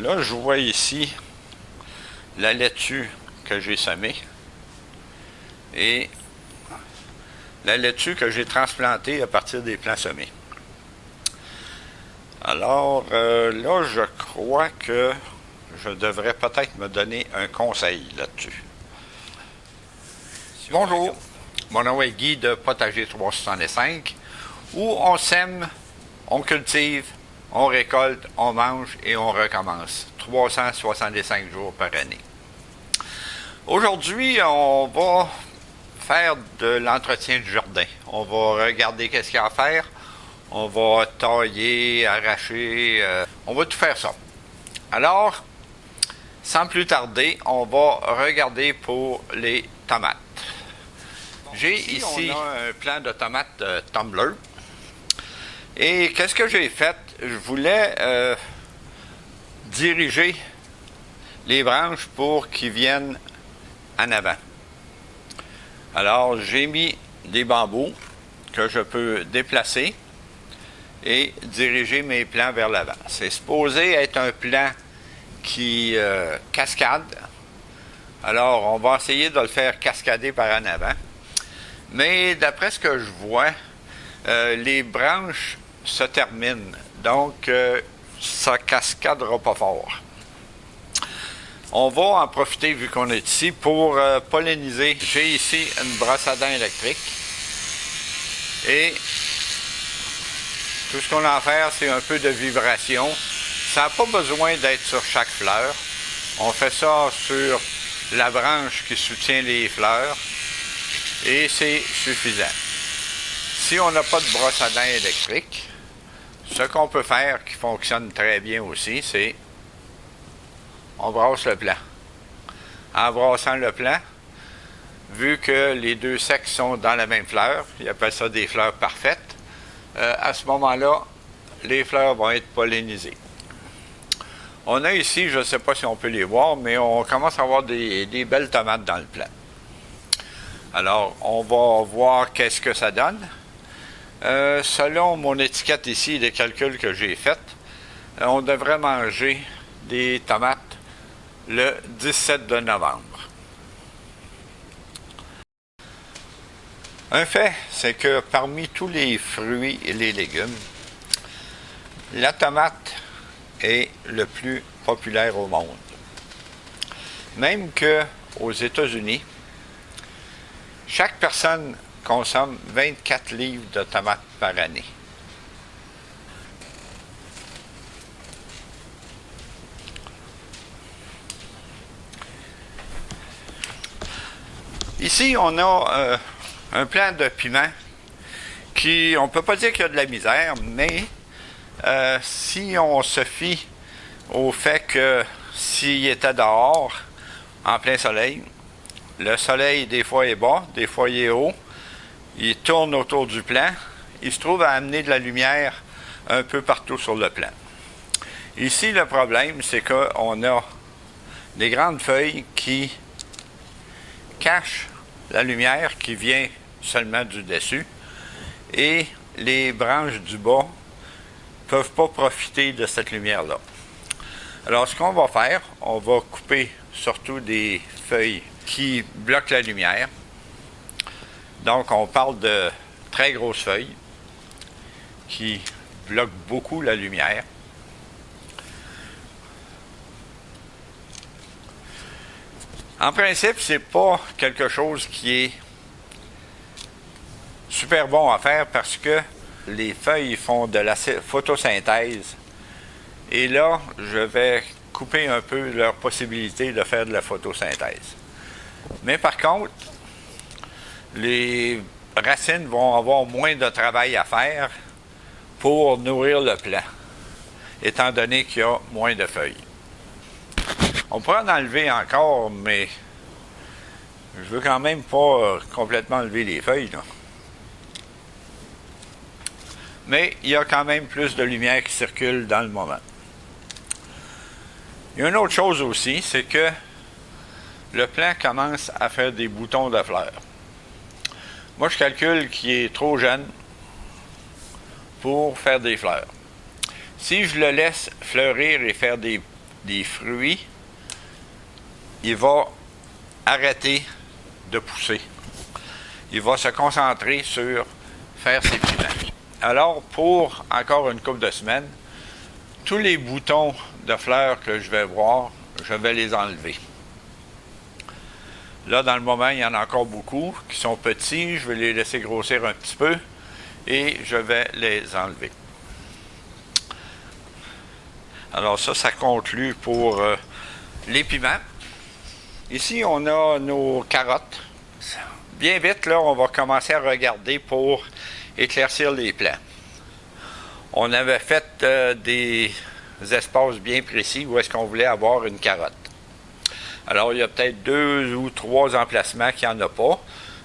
Là, je vois ici la laitue que j'ai semée et la laitue que j'ai transplantée à partir des plants semés. Alors là, je crois que je devrais peut-être me donner un conseil là-dessus. Bonjour, mon nom est Guy de Potager 365, où on sème, on cultive, on récolte, on mange et on recommence. 365 jours par année. Aujourd'hui, on va faire de l'entretien du jardin. On va regarder qu'est-ce qu'il y a à faire. On va tailler, arracher, on va tout faire ça. Alors, sans plus tarder, on va regarder pour les tomates. J'ai ici un plant de tomates tumbler. Et qu'est-ce que j'ai fait? Je voulais diriger les branches pour qu'ils viennent en avant. Alors, j'ai mis des bambous que je peux déplacer et diriger mes plants vers l'avant. C'est supposé être un plan qui cascade. Alors, on va essayer de le faire cascader par en avant. Mais d'après ce que je vois, les branches se terminent. Donc, ça cascadera pas fort. On va en profiter, vu qu'on est ici, pour polliniser. J'ai ici une brosse à dents électrique. Et tout ce qu'on a à faire, c'est un peu de vibration. Ça n'a pas besoin d'être sur chaque fleur. On fait ça sur la branche qui soutient les fleurs. Et c'est suffisant. Si on n'a pas de brosse à dents électrique, ce qu'on peut faire, qui fonctionne très bien aussi, c'est on brasse le plant. En brassant le plant, vu que les deux sexes sont dans la même fleur, ils appellent ça des fleurs parfaites, à ce moment-là, les fleurs vont être pollinisées. On a ici, je ne sais pas si on peut les voir, mais on commence à avoir des belles tomates dans le plant. Alors, on va voir qu'est-ce que ça donne. Selon mon étiquette ici, les calculs que j'ai faits, on devrait manger des tomates le 17 de novembre. Un fait, c'est que parmi tous les fruits et les légumes, la tomate est le plus populaire au monde. Même qu'aux États-Unis, chaque personne consomme 24 livres de tomates par année. Ici, on a un plant de piment qui, on ne peut pas dire qu'il y a de la misère, mais si on se fie au fait que s'il était dehors, en plein soleil, le soleil des fois est bas, des fois il est haut, il tourne autour du plant, il se trouve à amener de la lumière un peu partout sur le plant. Ici, le problème, c'est qu'on a des grandes feuilles qui cachent la lumière qui vient seulement du dessus et les branches du bas ne peuvent pas profiter de cette lumière-là. Alors, ce qu'on va faire, on va couper surtout des feuilles qui bloquent la lumière. Donc, on parle de très grosses feuilles qui bloquent beaucoup la lumière. En principe, c'est pas quelque chose qui est super bon à faire parce que les feuilles font de la photosynthèse. Et là, je vais couper un peu leur possibilité de faire de la photosynthèse. Mais par contre, les racines vont avoir moins de travail à faire pour nourrir le plant, étant donné qu'il y a moins de feuilles. On pourrait en enlever encore, mais je veux quand même pas complètement enlever les feuilles, là. Mais il y a quand même plus de lumière qui circule dans le moment. Il y a une autre chose aussi, c'est que le plant commence à faire des boutons de fleurs. Moi, je calcule qu'il est trop jeune pour faire des fleurs. Si je le laisse fleurir et faire des des fruits, il va arrêter de pousser. Il va se concentrer sur faire ses piments. Alors, pour encore une couple de semaines, tous les boutons de fleurs que je vais voir, je vais les enlever. Là, dans le moment, il y en a encore beaucoup qui sont petits. Je vais les laisser grossir un petit peu et je vais les enlever. Alors ça conclut pour les piments. Ici, on a nos carottes. Bien vite, là, on va commencer à regarder pour éclaircir les plants. On avait fait des espaces bien précis où est-ce qu'on voulait avoir une carotte. Alors, il y a peut-être 2 ou 3 emplacements qu'il n'y en a pas.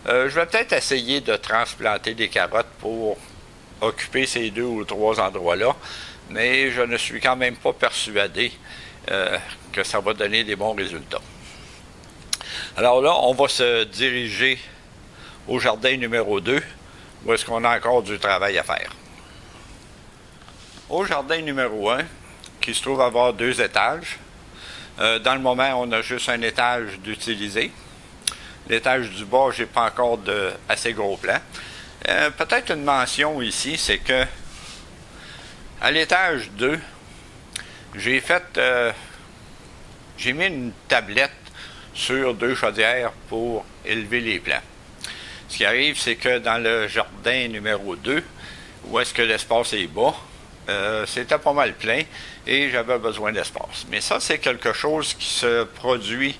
Je vais peut-être essayer de transplanter des carottes pour occuper ces 2 ou 3 endroits-là, mais je ne suis quand même pas persuadé que ça va donner des bons résultats. Alors là, on va se diriger au jardin numéro 2, où est-ce qu'on a encore du travail à faire. Au jardin numéro 1, qui se trouve avoir 2 étages, dans le moment, on a juste un étage d'utiliser. L'étage du bas, je n'ai pas encore de assez gros plan. Peut-être une mention ici, c'est que à l'étage 2, j'ai mis une tablette sur 2 chaudières pour élever les plants. Ce qui arrive, c'est que dans le jardin numéro 2, où est-ce que l'espace est bas, c'était pas mal plein et j'avais besoin d'espace. Mais ça, c'est quelque chose qui se produit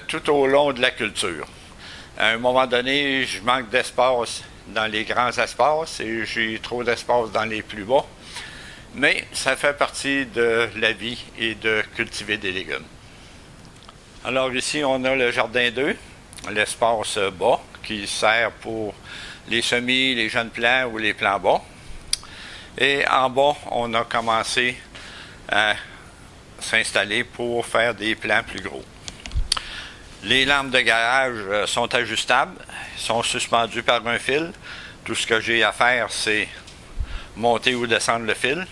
tout au long de la culture. À un moment donné, je manque d'espace dans les grands espaces et j'ai trop d'espace dans les plus bas. Mais ça fait partie de la vie et de cultiver des légumes. Alors ici, on a le jardin 2, l'espace bas, qui sert pour les semis, les jeunes plants ou les plants bas. Et en bas, on a commencé à s'installer pour faire des plants plus gros. Les lampes de garage sont ajustables, sont suspendues par un fil. Tout ce que j'ai à faire, c'est monter ou descendre le fil.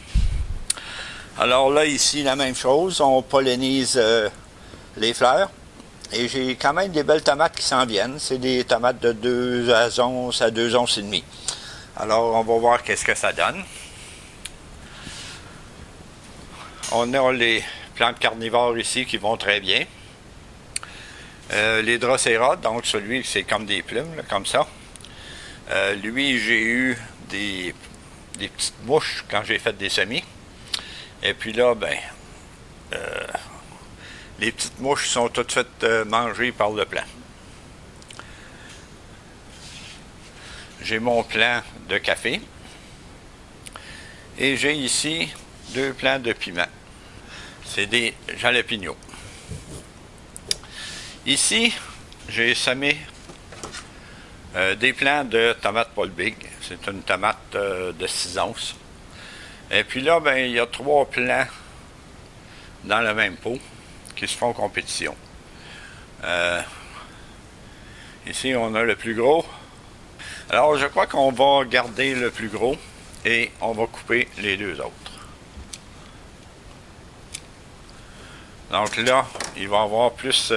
Alors là, ici, la même chose, on pollinise les fleurs. Et j'ai quand même des belles tomates qui s'en viennent. C'est des tomates de 2 onces à 2 onces et demie. Alors, on va voir qu'est-ce que ça donne. On a les plantes carnivores ici qui vont très bien. Les Drosera, donc celui, c'est comme des plumes, là, comme ça. Lui, j'ai eu des petites mouches quand j'ai fait des semis. Et puis là, les petites mouches sont toutes faites manger par le plant. J'ai mon plant de café. Et j'ai ici 2 plants de piment. C'est des jalapenos. Ici, j'ai semé des plants de tomates Paul Big. C'est une tomate de 6 onces. Et puis là, il y a 3 plants dans le même pot qui se font compétition. Ici, on a le plus gros. Alors, je crois qu'on va garder le plus gros et on va couper les 2 autres. Donc là, il va avoir plus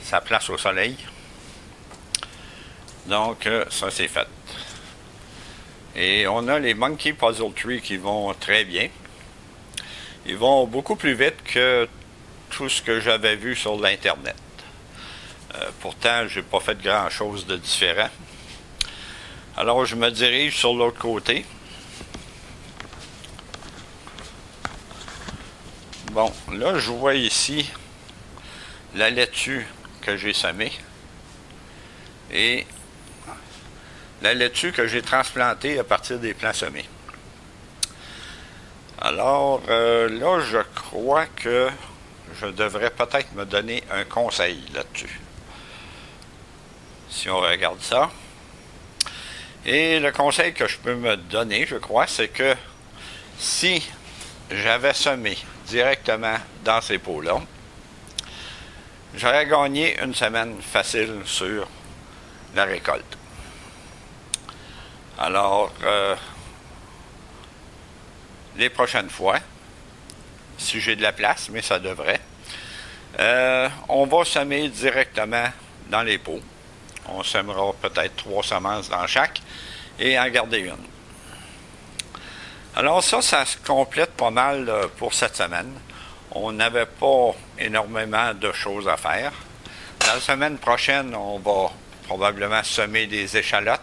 sa place au soleil. Donc, ça, c'est fait. Et on a les Monkey Puzzle Tree qui vont très bien. Ils vont beaucoup plus vite que tout ce que j'avais vu sur l'Internet. Pourtant, je n'ai pas fait grand-chose de différent. Alors, je me dirige sur l'autre côté. Bon, là, je vois ici la laitue que j'ai semée et la laitue que j'ai transplantée à partir des plants semés. Alors, là, je crois que je devrais peut-être me donner un conseil là-dessus. Si on regarde ça. Et le conseil que je peux me donner, je crois, c'est que si j'avais semé directement dans ces pots-là, j'aurais gagné une semaine facile sur la récolte. Alors, les prochaines fois, si j'ai de la place, mais ça devrait. On va semer directement dans les pots. On semera peut-être 3 semences dans chaque et en garder une. Alors ça se complète pas mal pour cette semaine. On n'avait pas énormément de choses à faire. La semaine prochaine, on va probablement semer des échalotes.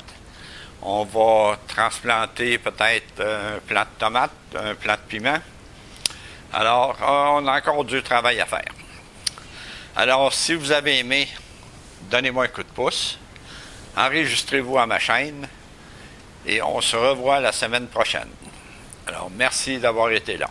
On va transplanter peut-être un plant de tomates, un plant de piment. Alors, on a encore du travail à faire. Alors, si vous avez aimé, donnez-moi un coup de pouce. Enregistrez-vous à ma chaîne et on se revoit la semaine prochaine. Alors, merci d'avoir été là.